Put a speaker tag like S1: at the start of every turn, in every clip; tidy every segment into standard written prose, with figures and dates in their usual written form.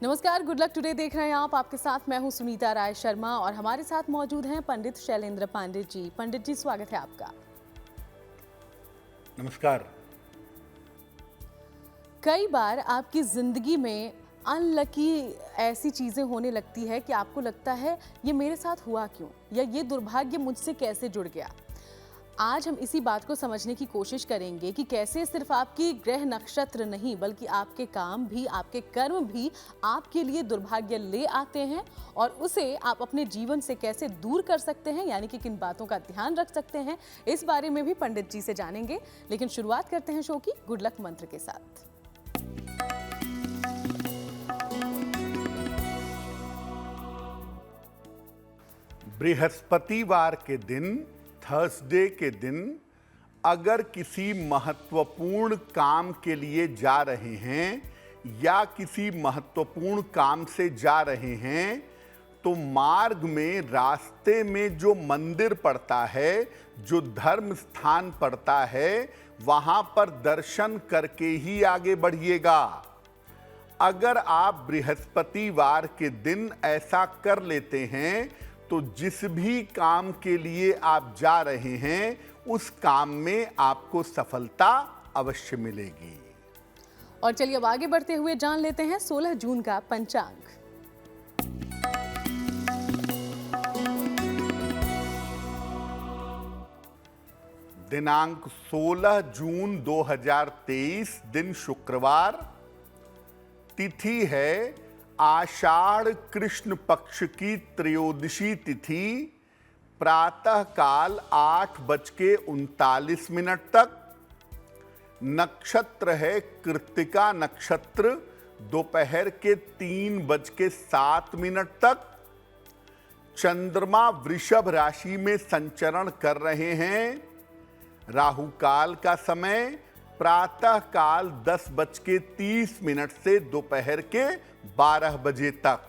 S1: नमस्कार, good luck today देख रहे हैं आप। आपके साथ मैं हूं सुनीता राय शर्मा और हमारे साथ मौजूद हैं पंडित शैलेंद्र पंडित जी। पंडित जी, स्वागत है आपका।
S2: नमस्कार।
S1: कई बार आपकी जिंदगी में अनलकी ऐसी चीजें होने लगती है कि आपको लगता है ये मेरे साथ हुआ क्यों, या ये दुर्भाग्य मुझसे कैसे जुड़ गया। आज हम इसी बात को समझने की कोशिश करेंगे कि कैसे सिर्फ आपकी ग्रह नक्षत्र नहीं बल्कि आपके काम भी, आपके कर्म भी आपके लिए दुर्भाग्य ले आते हैं और उसे आप अपने जीवन से कैसे दूर कर सकते हैं, यानी कि किन बातों का ध्यान रख सकते हैं। इस बारे में भी पंडित जी से जानेंगे, लेकिन शुरुआत करते हैं शो की गुड लक मंत्र के साथ।
S2: बृहस्पतिवार के दिन, थर्सडे के दिन अगर किसी महत्वपूर्ण काम के लिए जा रहे हैं या किसी महत्वपूर्ण काम से जा रहे हैं तो मार्ग में, रास्ते में जो मंदिर पड़ता है, जो धर्म स्थान पड़ता है, वहां पर दर्शन करके ही आगे बढ़िएगा। अगर आप बृहस्पतिवार के दिन ऐसा कर लेते हैं तो जिस भी काम के लिए आप जा रहे हैं उस काम में आपको सफलता अवश्य मिलेगी।
S1: और चलिए अब आगे बढ़ते हुए जान लेते हैं 16 जून का पंचांग।
S2: दिनांक 16 जून 2023, दिन शुक्रवार, तिथि है आषाढ़ कृष्ण पक्ष की त्रयोदशी तिथि, प्रातः काल 8:39 तक। नक्षत्र है कृत्तिका नक्षत्र, दोपहर के 3:07 तक। चंद्रमा वृषभ राशि में संचरण कर रहे हैं। राहु काल का समय प्रातः काल 10:30 से दोपहर के 12 बजे तक।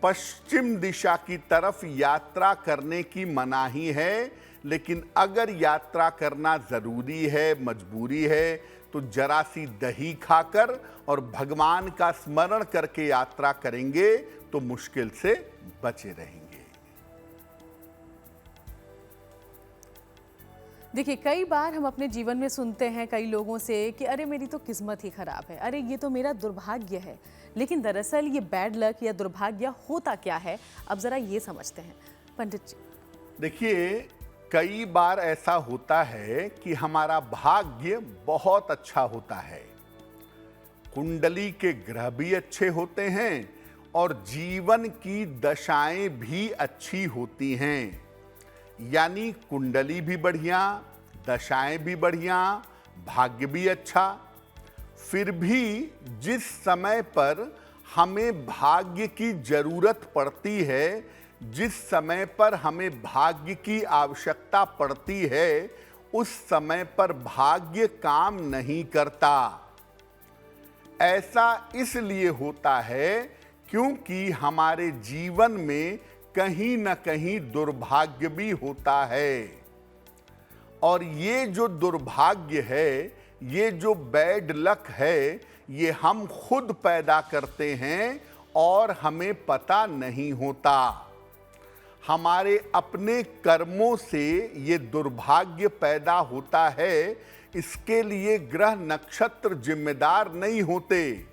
S2: पश्चिम दिशा की तरफ यात्रा करने की मनाही है, लेकिन अगर यात्रा करना जरूरी है, मजबूरी है, तो जरा सी दही खाकर और भगवान का स्मरण करके यात्रा करेंगे तो मुश्किल से बचे रहेंगे।
S1: देखिए, कई बार हम अपने जीवन में सुनते हैं कई लोगों से कि अरे मेरी तो किस्मत ही खराब है, अरे ये तो मेरा दुर्भाग्य है। लेकिन दरअसल ये बैड लक या दुर्भाग्य होता क्या है, अब जरा ये समझते हैं पंडित जी।
S2: देखिए, कई बार ऐसा होता है कि हमारा भाग्य बहुत अच्छा होता है, कुंडली के ग्रह भी अच्छे होते हैं और जीवन की दशाएं भी अच्छी होती हैं। यानी कुंडली भी बढ़िया, दशाएं भी बढ़िया, भाग्य भी अच्छा। फिर भी जिस समय पर हमें भाग्य की जरूरत पड़ती है, जिस समय पर हमें भाग्य की आवश्यकता पड़ती है, उस समय पर भाग्य काम नहीं करता। ऐसा इसलिए होता है क्योंकि हमारे जीवन में कहीं न कहीं दुर्भाग्य भी होता है। और ये जो दुर्भाग्य है, ये जो बैड लक है, ये हम खुद पैदा करते हैं और हमें पता नहीं होता। हमारे अपने कर्मों से ये दुर्भाग्य पैदा होता है, इसके लिए ग्रह नक्षत्र जिम्मेदार नहीं होते।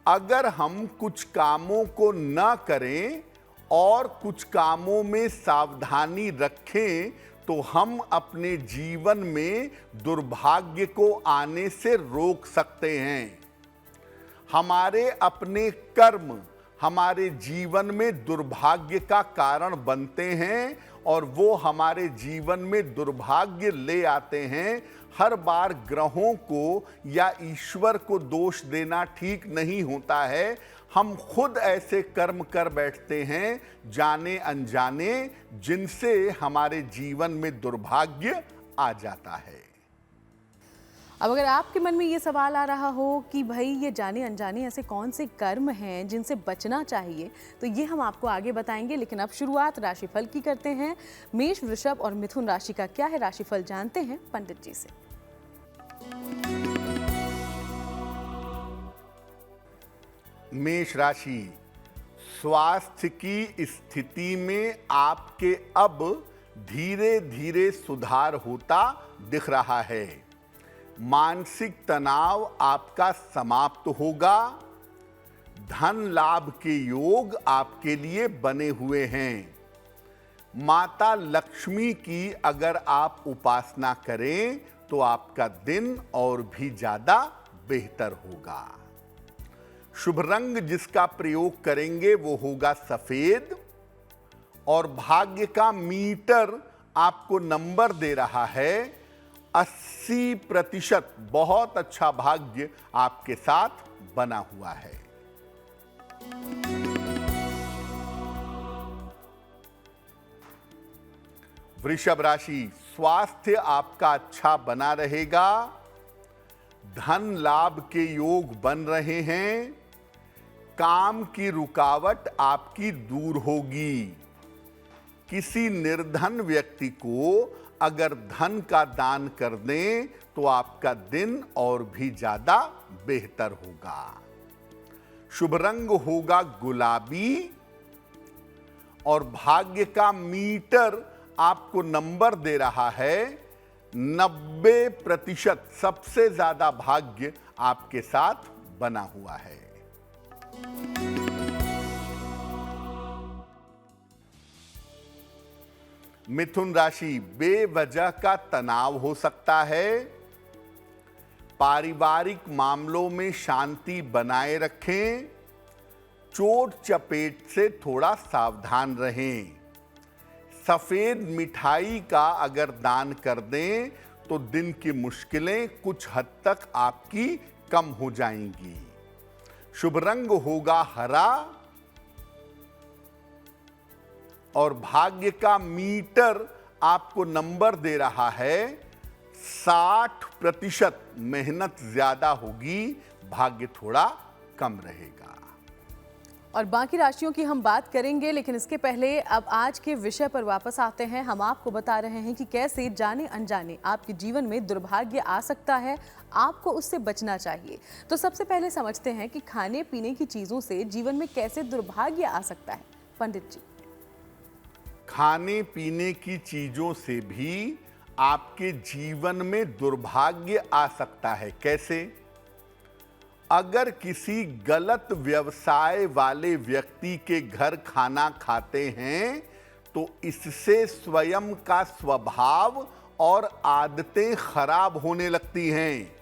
S2: अगर हम कुछ कामों को न करें और कुछ कामों में सावधानी रखें तो हम अपने जीवन में दुर्भाग्य को आने से रोक सकते हैं। हमारे अपने कर्म हमारे जीवन में दुर्भाग्य का कारण बनते हैं और वो हमारे जीवन में दुर्भाग्य ले आते हैं। हर बार ग्रहों को या ईश्वर को दोष देना ठीक नहीं होता है। हम खुद ऐसे कर्म कर बैठते हैं जाने अनजाने, जिनसे हमारे जीवन में दुर्भाग्य आ जाता है।
S1: अब अगर आपके मन में ये सवाल आ रहा हो कि भाई ये जाने अनजाने ऐसे कौन से कर्म हैं जिनसे बचना चाहिए, तो ये हम आपको आगे बताएंगे। लेकिन अब शुरुआत राशिफल की करते हैं। मेष, वृषभ और मिथुन राशि का क्या है राशिफल, जानते हैं पंडित जी से।
S2: मेष राशि, स्वास्थ्य की स्थिति में आपके अब धीरे धीरे सुधार होता दिख रहा है। मानसिक तनाव आपका समाप्त होगा। धन लाभ के योग आपके लिए बने हुए हैं। माता लक्ष्मी की अगर आप उपासना करें तो आपका दिन और भी ज्यादा बेहतर होगा। शुभ रंग जिसका प्रयोग करेंगे वो होगा सफेद और भाग्य का मीटर आपको नंबर दे रहा है 80%। बहुत अच्छा भाग्य आपके साथ बना हुआ है। वृषभ राशि, स्वास्थ्य आपका अच्छा बना रहेगा। धन लाभ के योग बन रहे हैं। काम की रुकावट आपकी दूर होगी। किसी निर्धन व्यक्ति को अगर धन का दान कर दें तो आपका दिन और भी ज्यादा बेहतर होगा। शुभ रंग होगा गुलाबी और भाग्य का मीटर आपको नंबर दे रहा है 90%। सबसे ज्यादा भाग्य आपके साथ बना हुआ है। मिथुन राशि, बेवजह का तनाव हो सकता है। पारिवारिक मामलों में शांति बनाए रखें। चोट चपेट से थोड़ा सावधान रहें। सफेद मिठाई का अगर दान कर दें तो दिन की मुश्किलें कुछ हद तक आपकी कम हो जाएंगी। शुभ रंग होगा हरा और भाग्य का मीटर आपको नंबर दे रहा है 60%। मेहनत ज्यादा होगी, भाग्य थोड़ा कम रहेगा।
S1: और बाकी राशियों की हम बात करेंगे, लेकिन इसके पहले अब आज के विषय पर वापस आते हैं। हम आपको बता रहे हैं कि कैसे जाने अनजाने आपके जीवन में दुर्भाग्य आ सकता है, आपको उससे बचना चाहिए। तो सबसे पहले समझते हैं कि खाने पीने की चीजों से जीवन में कैसे दुर्भाग्य आ सकता है। पंडित जी,
S2: खाने पीने की चीजों से भी आपके जीवन में दुर्भाग्य आ सकता है। कैसे? अगर किसी गलत व्यवसाय वाले व्यक्ति के घर खाना खाते हैं तो इससे स्वयं का स्वभाव और आदतें खराब होने लगती हैं।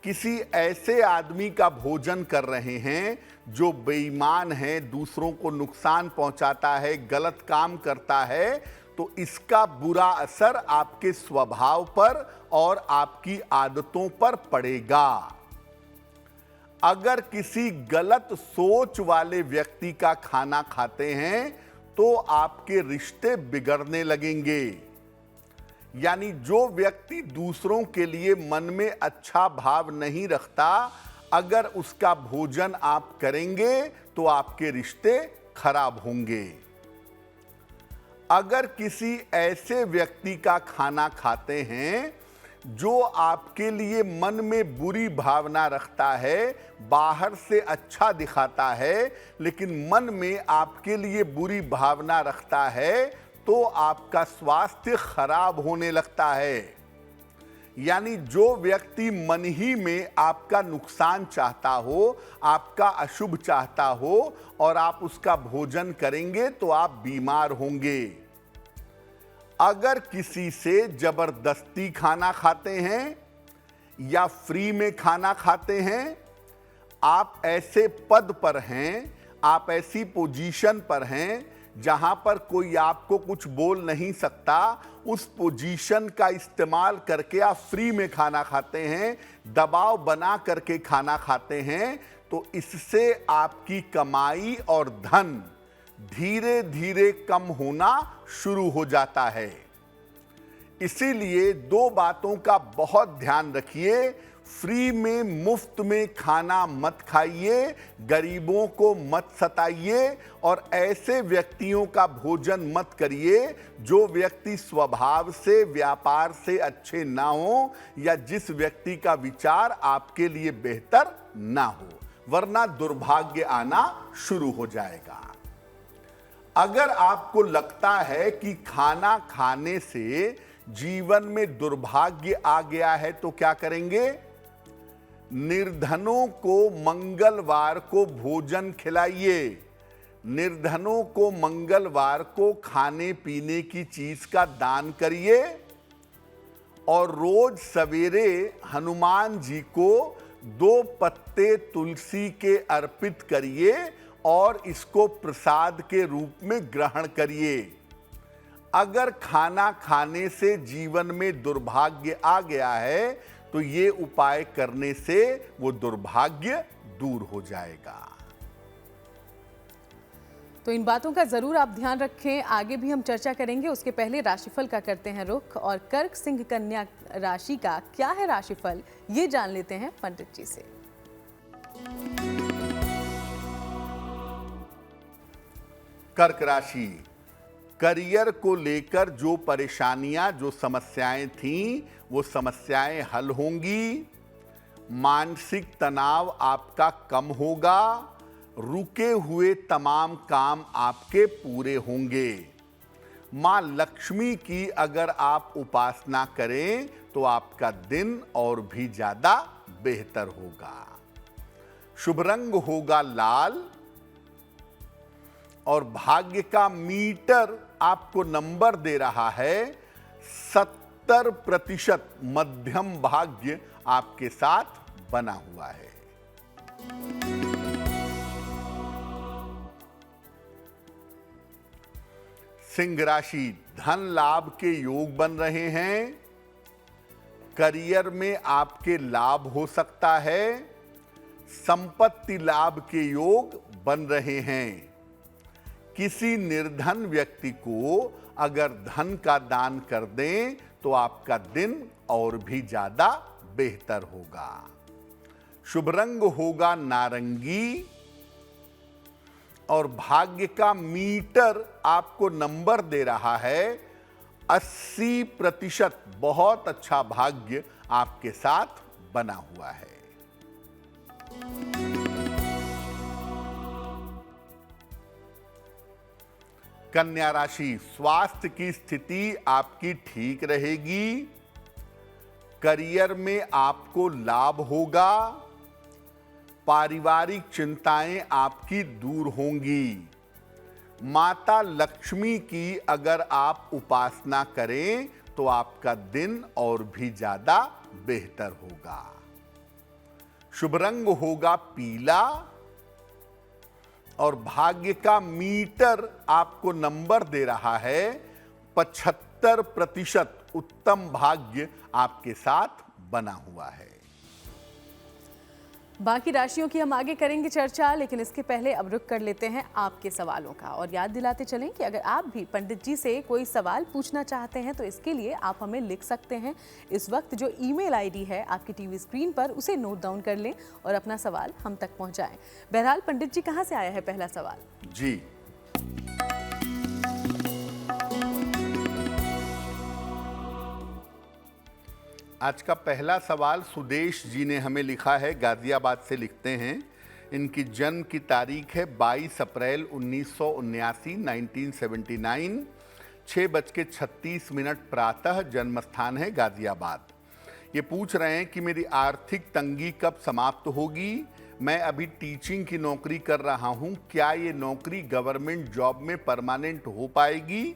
S2: किसी ऐसे आदमी का भोजन कर रहे हैं जो बेईमान है, दूसरों को नुकसान पहुंचाता है, गलत काम करता है, तो इसका बुरा असर आपके स्वभाव पर और आपकी आदतों पर पड़ेगा। अगर किसी गलत सोच वाले व्यक्ति का खाना खाते हैं तो आपके रिश्ते बिगड़ने लगेंगे। यानी जो व्यक्ति दूसरों के लिए मन में अच्छा भाव नहीं रखता, अगर उसका भोजन आप करेंगे तो आपके रिश्ते खराब होंगे। अगर किसी ऐसे व्यक्ति का खाना खाते हैं जो आपके लिए मन में बुरी भावना रखता है, बाहर से अच्छा दिखाता है लेकिन मन में आपके लिए बुरी भावना रखता है, तो आपका स्वास्थ्य खराब होने लगता है। यानी जो व्यक्ति मन ही में आपका नुकसान चाहता हो, आपका अशुभ चाहता हो और आप उसका भोजन करेंगे तो आप बीमार होंगे। अगर किसी से जबरदस्ती खाना खाते हैं या फ्री में खाना खाते हैं, आप ऐसे पद पर हैं, आप ऐसी पोजीशन पर हैं जहां पर कोई आपको कुछ बोल नहीं सकता, उस पोजीशन का इस्तेमाल करके आप फ्री में खाना खाते हैं, दबाव बना करके खाना खाते हैं, तो इससे आपकी कमाई और धन धीरे धीरे कम होना शुरू हो जाता है। इसीलिए दो बातों का बहुत ध्यान रखिए। फ्री में मुफ्त में खाना मत खाइए, गरीबों को मत सताइए और ऐसे व्यक्तियों का भोजन मत करिए जो व्यक्ति स्वभाव से, व्यापार से अच्छे ना हो या जिस व्यक्ति का विचार आपके लिए बेहतर ना हो। वरना दुर्भाग्य आना शुरू हो जाएगा। अगर आपको लगता है कि खाना खाने से जीवन में दुर्भाग्य आ गया है तो क्या करेंगे? निर्धनों को मंगलवार को भोजन खिलाइए। निर्धनों को मंगलवार को खाने पीने की चीज का दान करिए और रोज सवेरे हनुमान जी को 2 पत्ते तुलसी के अर्पित करिए और इसको प्रसाद के रूप में ग्रहण करिए। अगर खाना खाने से जीवन में दुर्भाग्य आ गया है तो ये उपाय करने से वो दुर्भाग्य दूर हो जाएगा।
S1: तो इन बातों का जरूर आप ध्यान रखें। आगे भी हम चर्चा करेंगे, उसके पहले राशिफल का करते हैं रुख। और कर्क सिंह कन्या राशि का क्या है राशिफल, ये जान लेते हैं पंडित जी से।
S2: कर्क राशि, करियर को लेकर जो परेशानियां, जो समस्याएं थीं, वो समस्याएं हल होंगी। मानसिक तनाव आपका कम होगा। रुके हुए तमाम काम आपके पूरे होंगे। मां लक्ष्मी की अगर आप उपासना करें तो आपका दिन और भी ज्यादा बेहतर होगा। शुभ रंग होगा लाल और भाग्य का मीटर आपको नंबर दे रहा है 70% मध्यम भाग्य आपके साथ बना हुआ है। सिंह राशि, धन लाभ के योग बन रहे हैं। करियर में आपके लाभ हो सकता है। संपत्ति लाभ के योग बन रहे हैं। किसी निर्धन व्यक्ति को अगर धन का दान कर दें तो आपका दिन और भी ज्यादा बेहतर होगा। शुभ रंग होगा नारंगी और भाग्य का मीटर आपको नंबर दे रहा है 80%। बहुत अच्छा भाग्य आपके साथ बना हुआ है। कन्या राशि, स्वास्थ्य की स्थिति आपकी ठीक रहेगी। करियर में आपको लाभ होगा। पारिवारिक चिंताएं आपकी दूर होंगी। माता लक्ष्मी की अगर आप उपासना करें तो आपका दिन और भी ज्यादा बेहतर होगा। शुभ रंग होगा पीला और भाग्य का मीटर आपको नंबर दे रहा है 75%। उत्तम भाग्य आपके साथ बना हुआ है।
S1: बाकी राशियों की हम आगे करेंगे चर्चा, लेकिन इसके पहले अब रुक कर लेते हैं आपके सवालों का। और याद दिलाते चलें कि अगर आप भी पंडित जी से कोई सवाल पूछना चाहते हैं तो इसके लिए आप हमें लिख सकते हैं। इस वक्त जो ईमेल आईडी है आपकी टीवी स्क्रीन पर, उसे नोट डाउन कर लें और अपना सवाल हम तक पहुंचाएं। बहरहाल पंडित जी, कहाँ से आया है पहला सवाल?
S2: जी, आज का पहला सवाल सुदेश जी ने हमें लिखा है, गाजियाबाद से लिखते हैं। इनकी जन्म की तारीख है 22 अप्रैल 1979, 1979, 6:36 प्रातः। जन्म स्थान है गाजियाबाद। ये पूछ रहे हैं कि मेरी आर्थिक तंगी कब समाप्त होगी। मैं अभी टीचिंग की नौकरी कर रहा हूँ, क्या ये नौकरी गवर्नमेंट जॉब में परमानेंट हो पाएगी?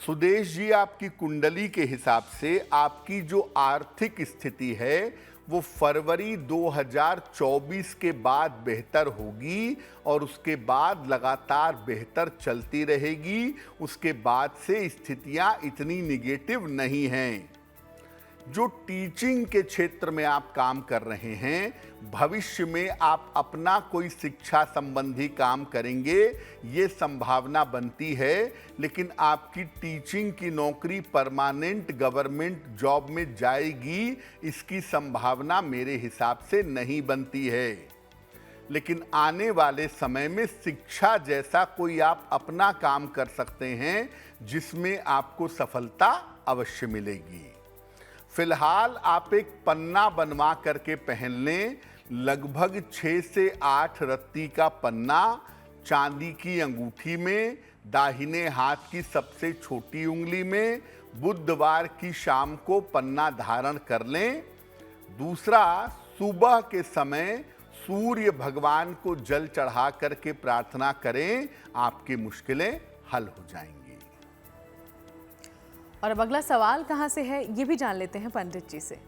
S2: सुदेश जी, आपकी कुंडली के हिसाब से आपकी जो आर्थिक स्थिति है वो फरवरी 2024 के बाद बेहतर होगी और उसके बाद लगातार बेहतर चलती रहेगी। उसके बाद से स्थितियां इतनी निगेटिव नहीं हैं। जो टीचिंग के क्षेत्र में आप काम कर रहे हैं, भविष्य में आप अपना कोई शिक्षा संबंधी काम करेंगे, ये संभावना बनती है। लेकिन आपकी टीचिंग की नौकरी परमानेंट गवर्नमेंट जॉब में जाएगी, इसकी संभावना मेरे हिसाब से नहीं बनती है। लेकिन आने वाले समय में शिक्षा जैसा कोई आप अपना काम कर सकते हैं जिसमें आपको सफलता अवश्य मिलेगी। फिलहाल आप एक पन्ना बनवा करके पहन लें, लगभग 6 से 8 रत्ती का पन्ना चांदी की अंगूठी में, दाहिने हाथ की सबसे छोटी उंगली में बुधवार की शाम को पन्ना धारण कर लें। दूसरा, सुबह के समय सूर्य भगवान को जल चढ़ा करके प्रार्थना करें, आपकी मुश्किलें हल हो जाएंगी।
S1: और अब अगला सवाल कहां से है ये भी जान लेते हैं पंडित जी से।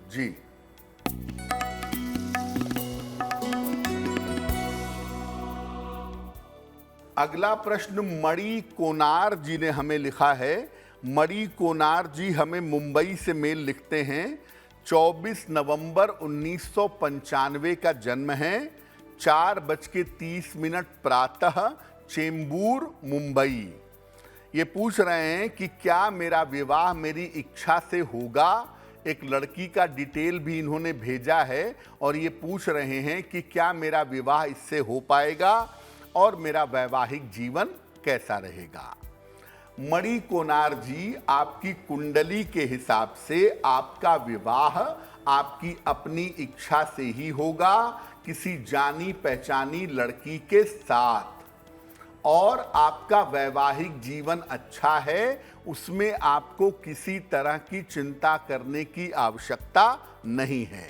S2: जी, अगला प्रश्न मणि कोनार जी ने हमें लिखा है। मणि कोनार जी हमें मुंबई से मेल लिखते हैं। 24 नवंबर 1995 का जन्म है। 4:30 प्रातः, चेंबूर, मुंबई। ये पूछ रहे हैं कि क्या मेरा विवाह मेरी इच्छा से होगा। एक लड़की का डिटेल भी इन्होंने भेजा है और ये पूछ रहे हैं कि क्या मेरा विवाह इससे हो पाएगा और मेरा वैवाहिक जीवन कैसा रहेगा। मणि कोनार जी, आपकी कुंडली के हिसाब से आपका विवाह आपकी अपनी इच्छा से ही होगा, किसी जानी पहचानी लड़की के साथ। और आपका वैवाहिक जीवन अच्छा है, उसमें आपको किसी तरह की चिंता करने की आवश्यकता नहीं है।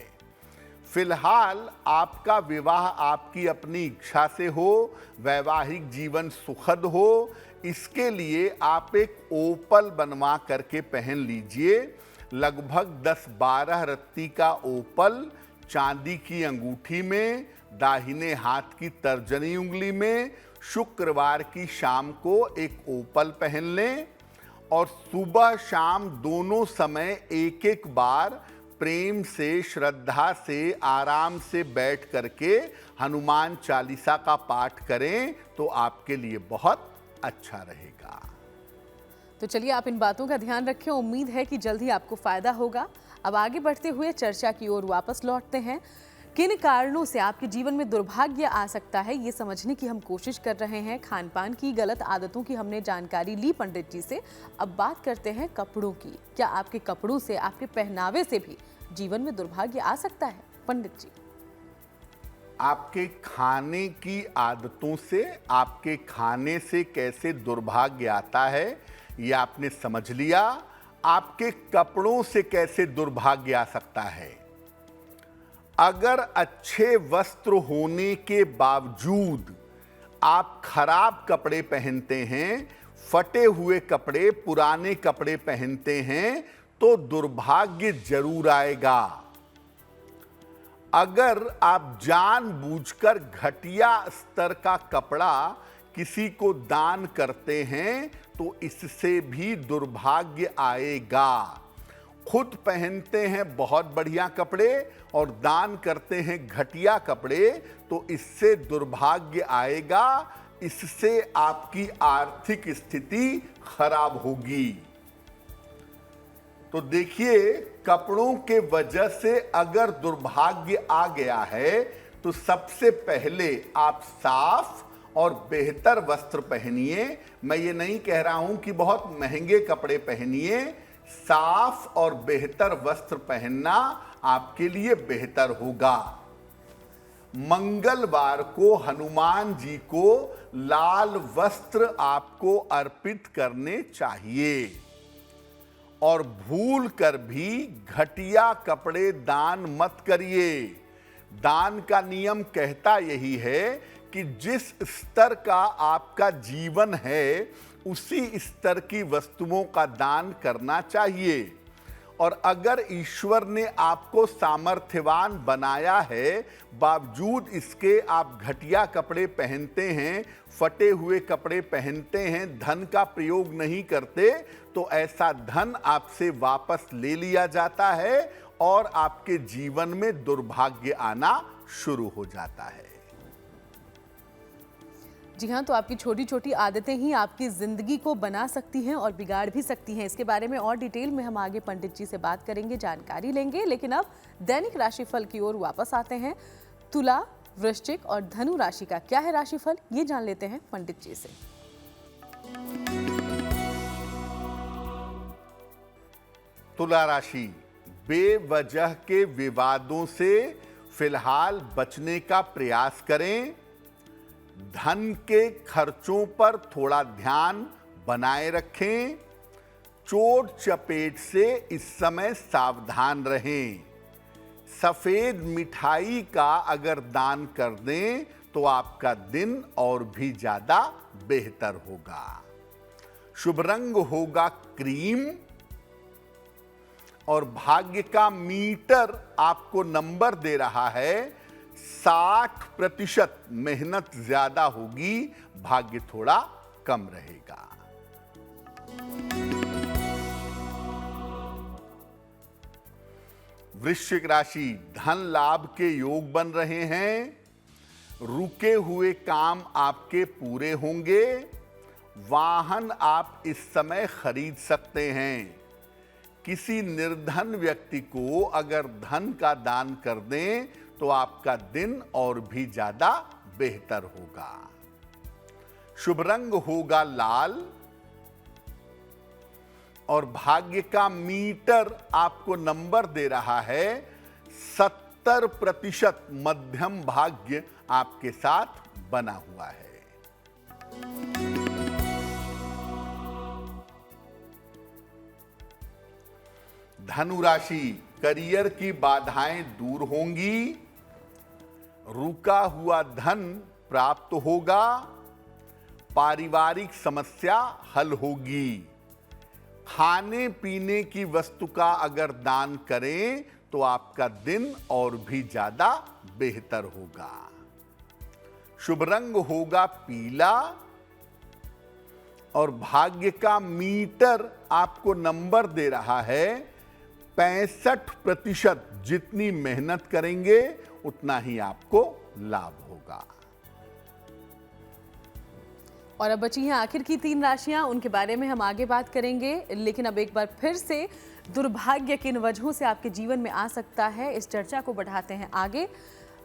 S2: फिलहाल आपका विवाह आपकी अपनी इच्छा से हो, वैवाहिक जीवन सुखद हो, इसके लिए आप एक ओपल बनवा करके पहन लीजिए। लगभग 10-12 रत्ती का ओपल चांदी की अंगूठी में, दाहिने हाथ की तर्जनी उंगली में, शुक्रवार की शाम को एक ओपल पहन लें। और सुबह शाम दोनों समय एक एक बार प्रेम से, श्रद्धा से, आराम से बैठ करके हनुमान चालीसा का पाठ करें तो आपके लिए बहुत अच्छा रहेगा।
S1: तो चलिए, आप इन बातों का ध्यान रखें। उम्मीद है कि जल्द ही आपको फायदा होगा। अब आगे बढ़ते हुए चर्चा की ओर वापस लौटते हैं। किन कारणों से आपके जीवन में दुर्भाग्य आ सकता है, ये समझने की हम कोशिश कर रहे हैं। खान पान की गलत आदतों की हमने जानकारी ली पंडित जी से। अब बात करते हैं कपड़ों की। क्या आपके कपड़ों से, आपके पहनावे से भी जीवन में दुर्भाग्य आ सकता है पंडित जी?
S2: आपके खाने की आदतों से, आपके खाने से कैसे दुर्भाग्य आता है ये आपने समझ लिया। आपके कपड़ों से कैसे दुर्भाग्य आ सकता है। अगर अच्छे वस्त्र होने के बावजूद आप खराब कपड़े पहनते हैं, फटे हुए कपड़े, पुराने कपड़े पहनते हैं, तो दुर्भाग्य जरूर आएगा। अगर आप जानबूझकर घटिया स्तर का कपड़ा किसी को दान करते हैं तो इससे भी दुर्भाग्य आएगा। खुद पहनते हैं बहुत बढ़िया कपड़े और दान करते हैं घटिया कपड़े तो इससे दुर्भाग्य आएगा। इससे आपकी आर्थिक स्थिति खराब होगी। तो देखिए, कपड़ों के वजह से अगर दुर्भाग्य आ गया है तो सबसे पहले आप साफ और बेहतर वस्त्र पहनिए। मैं ये नहीं कह रहा हूं कि बहुत महंगे कपड़े पहनिए। साफ और बेहतर वस्त्र पहनना आपके लिए बेहतर होगा। मंगलवार को हनुमान जी को लाल वस्त्र आपको अर्पित करने चाहिए। और भूल कर भी घटिया कपड़े दान मत करिए। दान का नियम कहता यही है कि जिस स्तर का आपका जीवन है उसी स्तर की वस्तुओं का दान करना चाहिए। और अगर ईश्वर ने आपको सामर्थ्यवान बनाया है, बावजूद इसके आप घटिया कपड़े पहनते हैं, फटे हुए कपड़े पहनते हैं, धन का प्रयोग नहीं करते, तो ऐसा धन आपसे वापस ले लिया जाता है और आपके जीवन में दुर्भाग्य आना शुरू हो जाता है।
S1: जी हाँ, तो आपकी छोटी छोटी आदतें ही आपकी जिंदगी को बना सकती हैं और बिगाड़ भी सकती हैं। इसके बारे में और डिटेल में हम आगे पंडित जी से बात करेंगे, जानकारी लेंगे। लेकिन अब दैनिक राशिफल की ओर वापस आते हैं। तुला, वृश्चिक और धनु राशि का क्या है राशिफल, ये जान लेते हैं पंडित जी से।
S2: तुला राशि, बेवजह के विवादों से फिलहाल बचने का प्रयास करें। धन के खर्चों पर थोड़ा ध्यान बनाए रखें। चोट चपेट से इस समय सावधान रहें। सफेद मिठाई का अगर दान कर दें तो आपका दिन और भी ज्यादा बेहतर होगा। शुभ रंग होगा क्रीम और भाग्य का मीटर आपको नंबर दे रहा है 60%। मेहनत ज्यादा होगी, भाग्य थोड़ा कम रहेगा। वृश्चिक राशि, धन लाभ के योग बन रहे हैं। रुके हुए काम आपके पूरे होंगे। वाहन आप इस समय खरीद सकते हैं। किसी निर्धन व्यक्ति को अगर धन का दान कर दें तो आपका दिन और भी ज्यादा बेहतर होगा। शुभ रंग होगा लाल और भाग्य का मीटर आपको नंबर दे रहा है 70%। मध्यम भाग्य आपके साथ बना हुआ है। धनु राशि, करियर की बाधाएं दूर होंगी। रुका हुआ धन प्राप्त होगा। पारिवारिक समस्या हल होगी। खाने पीने की वस्तु का अगर दान करें तो आपका दिन और भी ज्यादा बेहतर होगा। शुभ रंग होगा पीला और भाग्य का मीटर आपको नंबर दे रहा है 65%। जितनी मेहनत करेंगे उतना ही आपको लाभ होगा।
S1: और अब बची हैं आखिर की 3 राशियां, उनके बारे में हम आगे बात करेंगे। लेकिन अब एक बार फिर से दुर्भाग्य किन वजहों से आपके जीवन में आ सकता है, इस चर्चा को बढ़ाते हैं आगे।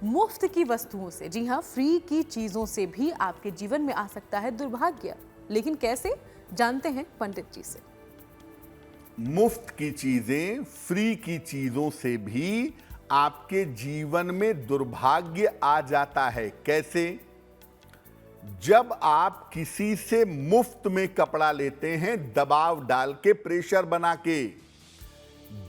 S1: मुफ्त की वस्तुओं से, जी हाँ, फ्री की चीजों से भी आपके जीवन में आ सकता है दुर्भाग्य। लेकिन कैसे, जानते हैं पंडित जी से।
S2: मुफ्त की चीजें, फ्री की चीजों से भी आपके जीवन में दुर्भाग्य आ जाता है। कैसे? जब आप किसी से मुफ्त में कपड़ा लेते हैं, दबाव डाल के, प्रेशर बना के,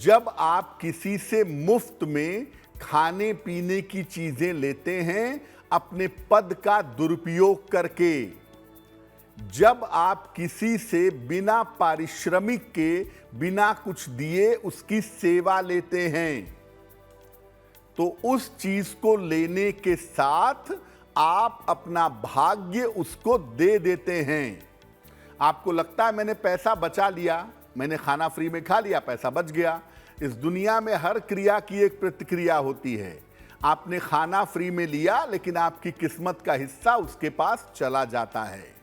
S2: जब आप किसी से मुफ्त में खाने पीने की चीजें लेते हैं अपने पद का दुरुपयोग करके, जब आप किसी से बिना पारिश्रमिक के, बिना कुछ दिए उसकी सेवा लेते हैं, तो उस चीज को लेने के साथ आप अपना भाग्य उसको दे देते हैं। आपको लगता है मैंने पैसा बचा लिया, मैंने खाना फ्री में खा लिया, पैसा बच गया। इस दुनिया में हर क्रिया की एक प्रतिक्रिया होती है। आपने खाना फ्री में लिया लेकिन आपकी किस्मत का हिस्सा उसके पास चला जाता है।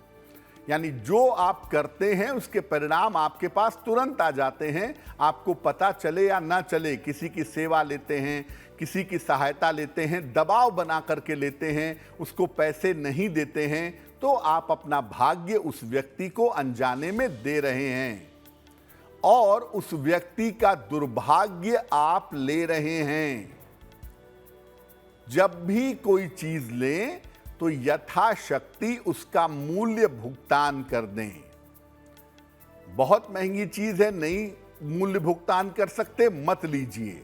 S2: यानी जो आप करते हैं उसके परिणाम आपके पास तुरंत आ जाते हैं, आपको पता चले या ना चले। किसी की सेवा लेते हैं, किसी की सहायता लेते हैं, दबाव बना करके लेते हैं, उसको पैसे नहीं देते हैं, तो आप अपना भाग्य उस व्यक्ति को अनजाने में दे रहे हैं और उस व्यक्ति का दुर्भाग्य आप ले रहे हैं। जब भी कोई चीज लें तो यथाशक्ति उसका मूल्य भुगतान कर दें। बहुत महंगी चीज है, नहीं मूल्य भुगतान कर सकते, मत लीजिए।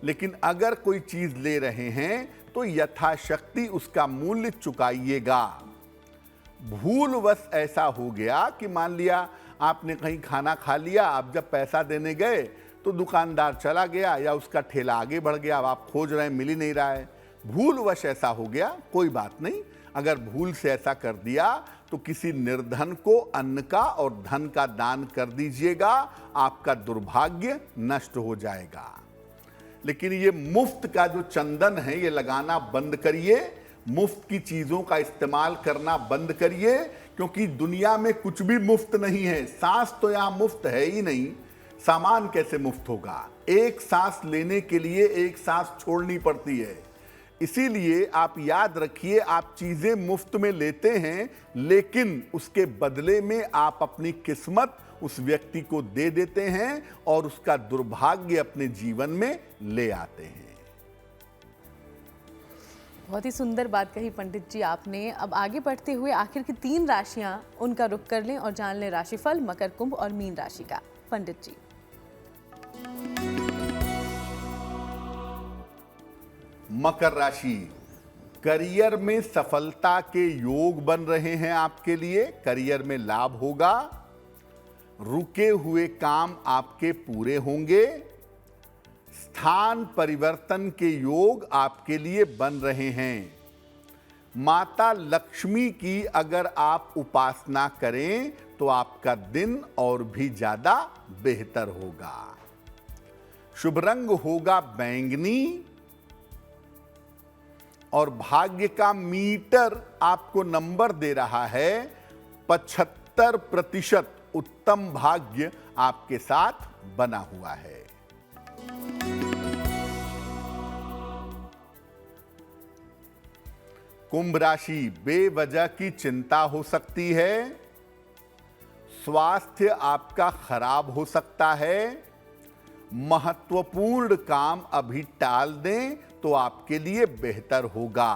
S2: लेकिन अगर कोई चीज ले रहे हैं तो यथाशक्ति उसका मूल्य चुकाइएगा। भूलवश ऐसा हो गया कि मान लिया आपने कहीं खाना खा लिया, आप जब पैसा देने गए तो दुकानदार चला गया या उसका ठेला आगे बढ़ गया, अब आप खोज रहे हैं, मिल ही नहीं रहा है। भूलवश ऐसा हो गया, कोई बात नहीं। अगर भूल से ऐसा कर दिया तो किसी निर्धन को अन्न का और धन का दान कर दीजिएगा, आपका दुर्भाग्य नष्ट हो जाएगा। लेकिन ये मुफ्त का जो चंदन है ये लगाना बंद करिए, मुफ्त की चीजों का इस्तेमाल करना बंद करिए, क्योंकि दुनिया में कुछ भी मुफ्त नहीं है। सांस तो यहां मुफ्त है ही नहीं, सामान कैसे मुफ्त होगा? एक सांस लेने के लिए एक सांस छोड़नी पड़ती है। इसीलिए आप याद रखिए, आप चीजें मुफ्त में लेते हैं लेकिन उसके बदले में आप अपनी किस्मत उस व्यक्ति को दे देते हैं और उसका दुर्भाग्य अपने जीवन में ले आते हैं।
S1: बहुत ही सुंदर बात कही पंडित जी आपने। अब आगे बढ़ते हुए आखिर की 3 राशियां उनका रुख कर लें और जान लें राशिफल मकर, कुंभ और मीन राशि का। पंडित जी।
S2: मकर राशि, करियर में सफलता के योग बन रहे हैं आपके लिए। करियर में लाभ होगा, रुके हुए काम आपके पूरे होंगे, स्थान परिवर्तन के योग आपके लिए बन रहे हैं। माता लक्ष्मी की अगर आप उपासना करें तो आपका दिन और भी ज्यादा बेहतर होगा। शुभ रंग होगा बैंगनी और भाग्य का मीटर आपको नंबर दे रहा है 75% उत्तम भाग्य आपके साथ बना हुआ है। कुंभ राशि, बेवजह की चिंता हो सकती है, स्वास्थ्य आपका खराब हो सकता है, महत्वपूर्ण काम अभी टाल दें तो आपके लिए बेहतर होगा।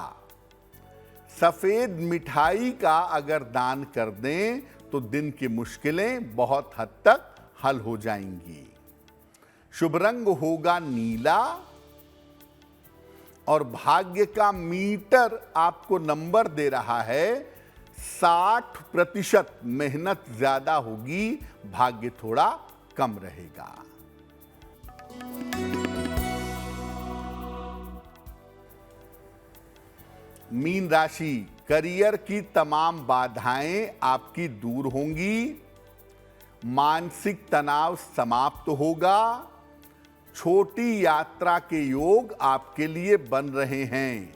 S2: सफेद मिठाई का अगर दान कर दें तो दिन की मुश्किलें बहुत हद तक हल हो जाएंगी। शुभ रंग होगा नीला और भाग्य का मीटर आपको नंबर दे रहा है 60%। मेहनत ज्यादा होगी, भाग्य थोड़ा कम रहेगा। मीन राशि, करियर की तमाम बाधाएं आपकी दूर होंगी, मानसिक तनाव समाप्त होगा, छोटी यात्रा के योग आपके लिए बन रहे हैं।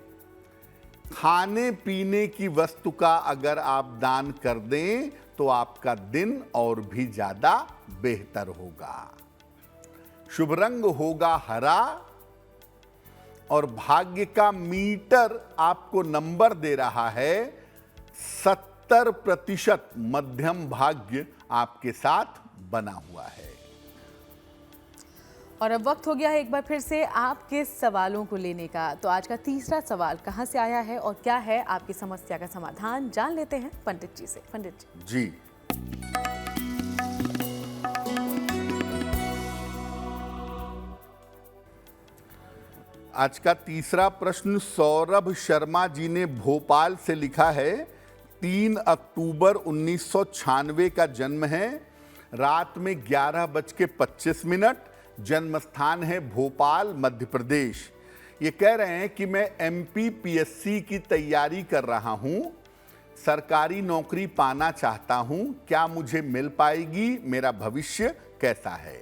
S2: खाने पीने की वस्तु का अगर आप दान कर दें तो आपका दिन और भी ज्यादा बेहतर होगा। शुभ रंग होगा हरा और भाग्य का मीटर आपको नंबर दे रहा है 70%। मध्यम भाग्य आपके साथ बना हुआ है।
S1: और अब वक्त हो गया है एक बार फिर से आपके सवालों को लेने का। तो आज का तीसरा सवाल कहां से आया है और क्या है आपकी समस्या का समाधान, जान लेते हैं पंडित जी से। पंडित जी।
S2: आज का तीसरा प्रश्न सौरभ शर्मा जी ने भोपाल से लिखा है। 3 अक्टूबर 1996 का जन्म है, रात में 11:25। जन्म स्थान है भोपाल, मध्य प्रदेश। ये कह रहे हैं कि मैं MPPSC की तैयारी कर रहा हूं, सरकारी नौकरी पाना चाहता हूं, क्या मुझे मिल पाएगी? मेरा भविष्य कैसा है?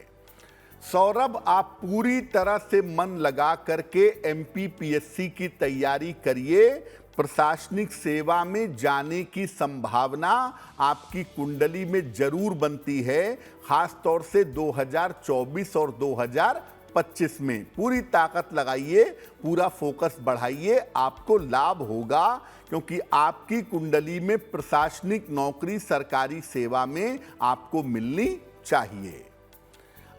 S2: सौरभ, आप पूरी तरह से मन लगा करके MPPSC की तैयारी करिए। प्रशासनिक सेवा में जाने की संभावना आपकी कुंडली में जरूर बनती है, खास तौर से 2024 और 2025 में। पूरी ताकत लगाइए, पूरा फोकस बढ़ाइए, आपको लाभ होगा क्योंकि आपकी कुंडली में प्रशासनिक नौकरी सरकारी सेवा में आपको मिलनी चाहिए।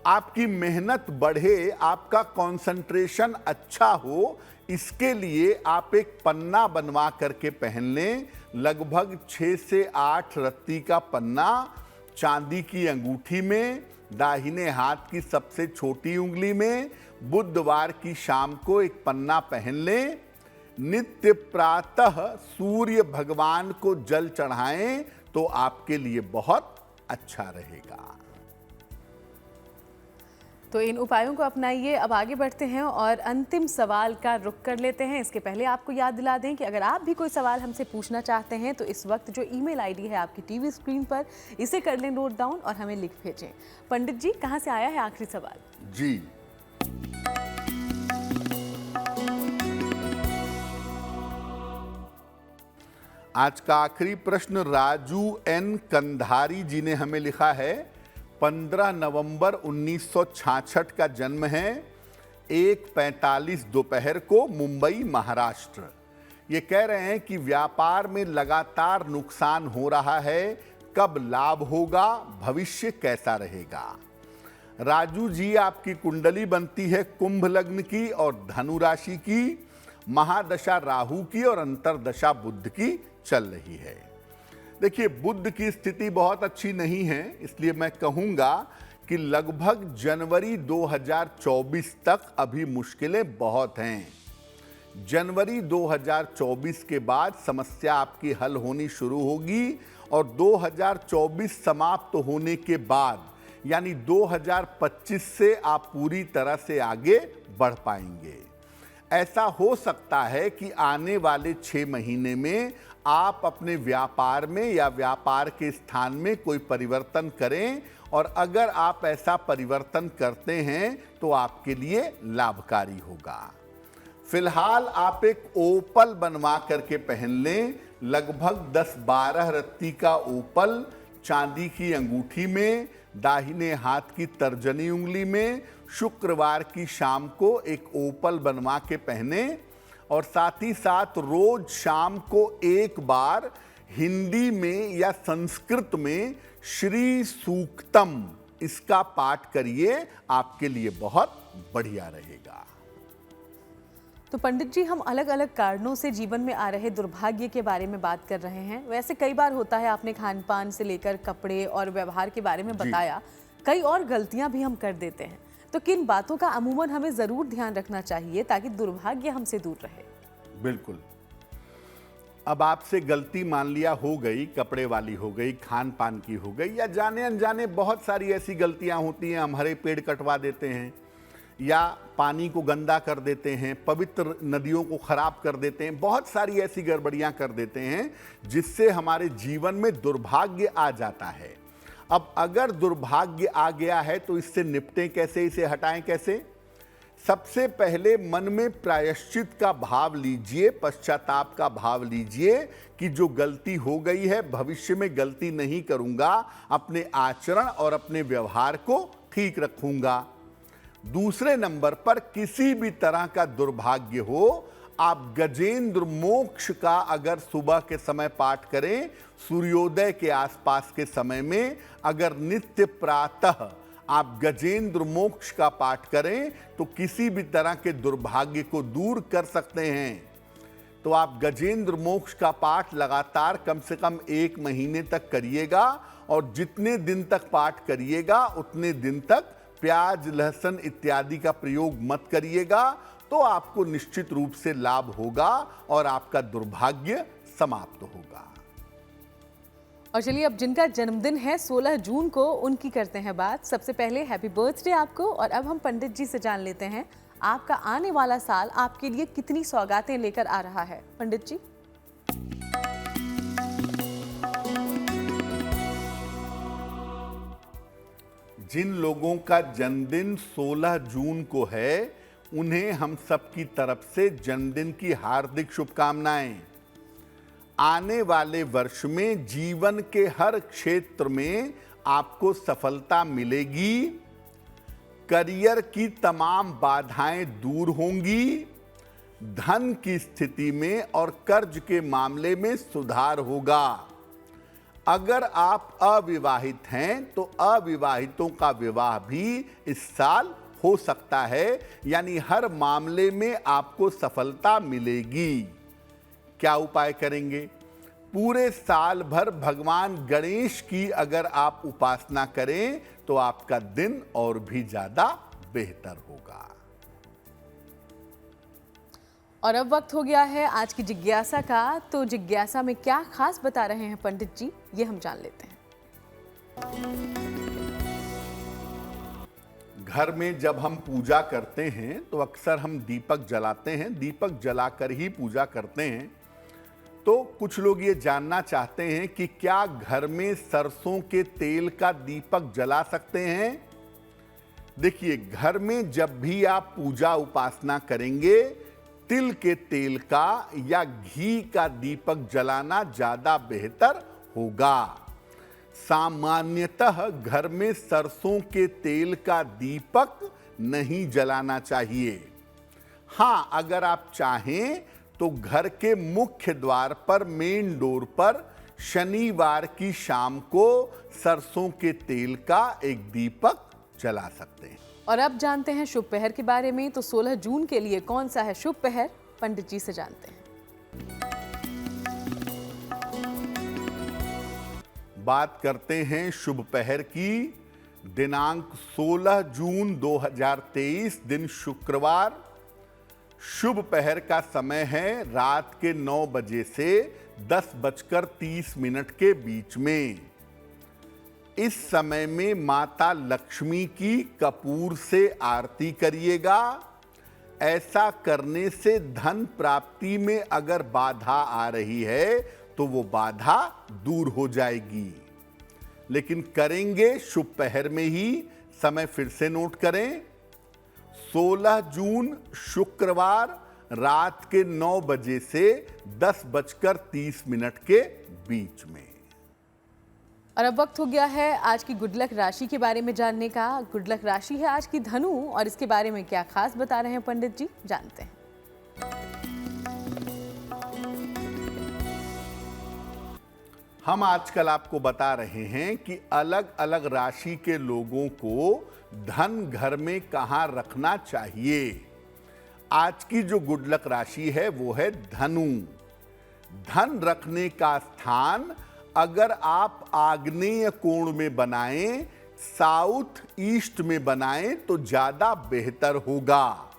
S2: आपकी मेहनत बढ़े, आपका कंसंट्रेशन अच्छा हो, इसके लिए आप एक पन्ना बनवा करके पहन लें। लगभग 6 से 8 रत्ती का पन्ना चांदी की अंगूठी में, दाहिने हाथ की सबसे छोटी उंगली में। बुधवार की शाम को एक पन्ना पहन लें। नित्य प्रातः सूर्य भगवान को जल चढ़ाएं तो आपके लिए बहुत अच्छा रहेगा।
S1: तो इन उपायों को अपनाइए। अब आगे बढ़ते हैं और अंतिम सवाल का रुख कर लेते हैं। इसके पहले आपको याद दिला दें कि अगर आप भी कोई सवाल हमसे पूछना चाहते हैं तो इस वक्त जो ईमेल आईडी है आपकी टीवी स्क्रीन पर, इसे कर लें नोट डाउन और हमें लिख भेजें। पंडित जी, कहां से आया है आखिरी सवाल?
S2: जी, आज का आखिरी प्रश्न राजू एन कंधारी जी ने हमें लिखा है। 15 नवंबर 1966 का जन्म है, 1:45 दोपहर को, मुंबई, महाराष्ट्र। ये कह रहे हैं कि व्यापार में लगातार नुकसान हो रहा है, कब लाभ होगा, भविष्य कैसा रहेगा? राजू जी, आपकी कुंडली बनती है कुंभ लग्न की और धनु राशि की। महादशा राहु की और अंतर्दशा बुध की चल रही है। देखिए, बुध की स्थिति बहुत अच्छी नहीं है, इसलिए मैं कहूंगा कि लगभग जनवरी 2024 तक अभी मुश्किलें बहुत हैं। जनवरी 2024 के बाद समस्या आपकी हल होनी शुरू होगी और 2024 समाप्त होने के बाद यानी 2025 से आप पूरी तरह से आगे बढ़ पाएंगे। ऐसा हो सकता है कि आने वाले 6 महीने में आप अपने व्यापार में या व्यापार के स्थान में कोई परिवर्तन करें, और अगर आप ऐसा परिवर्तन करते हैं तो आपके लिए लाभकारी होगा। फिलहाल आप एक ओपल बनवा करके पहन लें, लगभग 10-12 रत्ती का ओपल चांदी की अंगूठी में, दाहिने हाथ की तर्जनी उंगली में, शुक्रवार की शाम को एक ओपल बनवा के पहने, और साथ ही साथ रोज शाम को एक बार हिंदी में या संस्कृत में श्री सूक्तम इसका पाठ करिए, आपके लिए बहुत बढ़िया रहेगा।
S1: तो पंडित जी, हम अलग अलग कारणों से जीवन में आ रहे दुर्भाग्य के बारे में बात कर रहे हैं। वैसे कई बार होता है, आपने खान पान से लेकर कपड़े और व्यवहार के बारे में बताया, कई और गलतियां भी हम कर देते हैं। तो किन बातों का अमूमन हमें जरूर ध्यान रखना चाहिए ताकि दुर्भाग्य हमसे दूर रहे? बिल्कुल।
S2: अब आपसे गलती मान लिया हो गई, कपड़े वाली हो गई, खान पान की हो गई, या जाने अनजाने बहुत सारी ऐसी गलतियां होती हैं। हम हरे पेड़ कटवा देते हैं, या पानी को गंदा कर देते हैं, पवित्र नदियों को खराब कर देते हैं, बहुत सारी ऐसी गड़बड़ियां कर देते हैं जिससे हमारे जीवन में दुर्भाग्य आ जाता है। अब अगर दुर्भाग्य आ गया है तो इससे निपटें कैसे, इसे हटाएं कैसे? सबसे पहले मन में प्रायश्चित का भाव लीजिए, पश्चाताप का भाव लीजिए कि जो गलती हो गई है भविष्य में गलती नहीं करूंगा, अपने आचरण और अपने व्यवहार को ठीक रखूंगा। दूसरे नंबर पर किसी भी तरह का दुर्भाग्य हो, आप गजेंद्र मोक्ष का अगर सुबह के समय पाठ करें, सूर्योदय के आसपास के समय में अगर नित्य प्रातः आप गजेंद्र मोक्ष का पाठ करें तो किसी भी तरह के दुर्भाग्य को दूर कर सकते हैं। तो आप गजेंद्र मोक्ष का पाठ लगातार कम से कम 1 महीने तक करिएगा, और जितने दिन तक पाठ करिएगा उतने दिन तक प्याज, लहसुन इत्यादि का प्रयोग मत करिएगा, तो आपको निश्चित रूप से लाभ होगा और आपका दुर्भाग्य समाप्त होगा।
S1: और चलिए, अब जिनका जन्मदिन है 16 जून को, उनकी करते हैं बात। सबसे पहले हैप्पी बर्थडे आपको। और अब हम पंडित जी से जान लेते हैं आपका आने वाला साल आपके लिए कितनी सौगातें लेकर आ रहा है। पंडित जी।
S2: जिन लोगों का जन्मदिन 16 जून को है, उन्हें हम सबकी तरफ से जन्मदिन की हार्दिक शुभकामनाएं। आने वाले वर्ष में जीवन के हर क्षेत्र में आपको सफलता मिलेगी, करियर की तमाम बाधाएं दूर होंगी, धन की स्थिति में और कर्ज के मामले में सुधार होगा। अगर आप अविवाहित हैं तो अविवाहितों का विवाह भी इस साल हो सकता है, यानी हर मामले में आपको सफलता मिलेगी। क्या उपाय करेंगे? पूरे साल भर भगवान गणेश की अगर आप उपासना करें तो आपका दिन और भी ज्यादा बेहतर होगा।
S1: और अब वक्त हो गया है आज की जिज्ञासा का। तो जिज्ञासा में क्या खास बता रहे हैं पंडित जी, ये हम जान लेते हैं।
S2: घर में जब हम पूजा करते हैं तो अक्सर हम दीपक जलाते हैं, दीपक जलाकर ही पूजा करते हैं। तो कुछ लोग ये जानना चाहते हैं कि क्या घर में सरसों के तेल का दीपक जला सकते हैं? देखिए, घर में जब भी आप पूजा उपासना करेंगे, तिल के तेल का या घी का दीपक जलाना ज्यादा बेहतर होगा। सामान्यतः घर में सरसों के तेल का दीपक नहीं जलाना चाहिए। हां, अगर आप चाहें तो घर के मुख्य द्वार पर, मेन डोर पर शनिवार की शाम को सरसों के तेल का एक दीपक जला सकते हैं।
S1: और अब जानते हैं शुभ पहर के बारे में। तो 16 जून के लिए कौन सा है शुभ पहर पंडित जी से जानते हैं।
S2: बात करते हैं शुभ पहर की। दिनांक 16 जून 2023, दिन शुक्रवार। शुभ पहर का समय है रात के 9 बजे से 10:30 के बीच में। इस समय में माता लक्ष्मी की कपूर से आरती करिएगा। ऐसा करने से धन प्राप्ति में अगर बाधा आ रही है तो वो बाधा दूर हो जाएगी। लेकिन करेंगे शुभ पहर में ही। समय फिर से नोट करें, 16 जून शुक्रवार रात के 9 बजे से 10:30 के बीच में।
S1: और अब वक्त हो गया है आज की गुड लक राशि के बारे में जानने का। गुड लक राशि है आज की धनु, और इसके बारे में क्या खास बता रहे हैं पंडित जी, जानते हैं।
S2: हम आजकल आपको बता रहे हैं कि अलग अलग राशि के लोगों को धन घर में कहां रखना चाहिए। आज की जो गुड लक राशि है वो है धनु। धन रखने का स्थान अगर आप आग्नेय कोण में बनाएं, साउथ ईस्ट में बनाएं तो ज्यादा बेहतर होगा।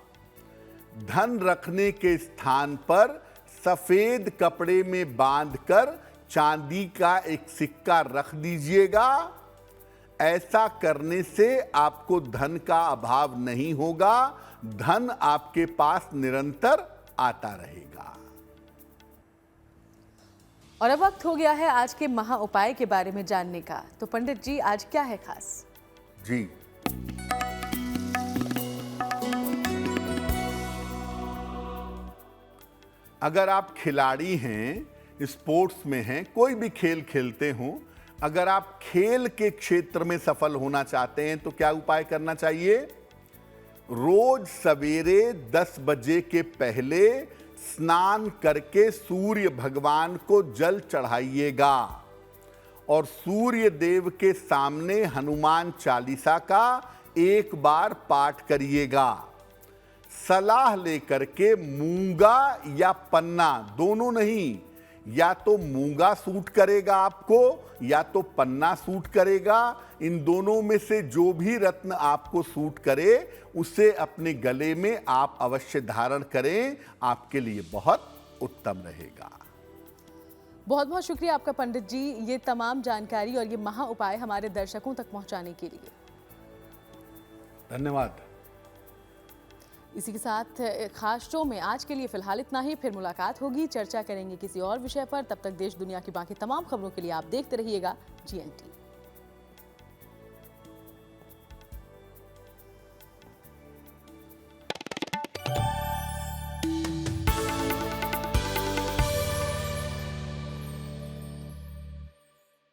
S2: धन रखने के स्थान पर सफेद कपड़े में बांधकर चांदी का एक सिक्का रख दीजिएगा। ऐसा करने से आपको धन का अभाव नहीं होगा, धन आपके पास निरंतर आता रहेगा।
S1: और अब वक्त हो गया है आज के महा उपाय के बारे में जानने का। तो पंडित जी आज क्या है खास?
S2: जी, अगर आप खिलाड़ी हैं, स्पोर्ट्स में हैं, कोई भी खेल खेलते हो, अगर आप खेल के क्षेत्र में सफल होना चाहते हैं तो क्या उपाय करना चाहिए? रोज सवेरे 10 बजे के पहले स्नान करके सूर्य भगवान को जल चढ़ाइएगा और सूर्य देव के सामने हनुमान चालीसा का एक बार पाठ करिएगा। सलाह लेकर के मूंगा या पन्ना, दोनों नहीं, या तो मूंगा सूट करेगा आपको या तो पन्ना सूट करेगा। इन दोनों में से जो भी रत्न आपको सूट करे उसे अपने गले में आप अवश्य धारण करें, आपके लिए बहुत उत्तम रहेगा।
S1: बहुत बहुत शुक्रिया आपका पंडित जी, ये तमाम जानकारी और ये महा उपाय हमारे दर्शकों तक पहुंचाने के लिए।
S2: धन्यवाद।
S1: इसी के साथ खास शो में आज के लिए फिलहाल इतना ही। फिर मुलाकात होगी, चर्चा करेंगे किसी और विषय पर। तब तक देश दुनिया की बाकी तमाम खबरों के लिए आप देखते रहिएगा GNT।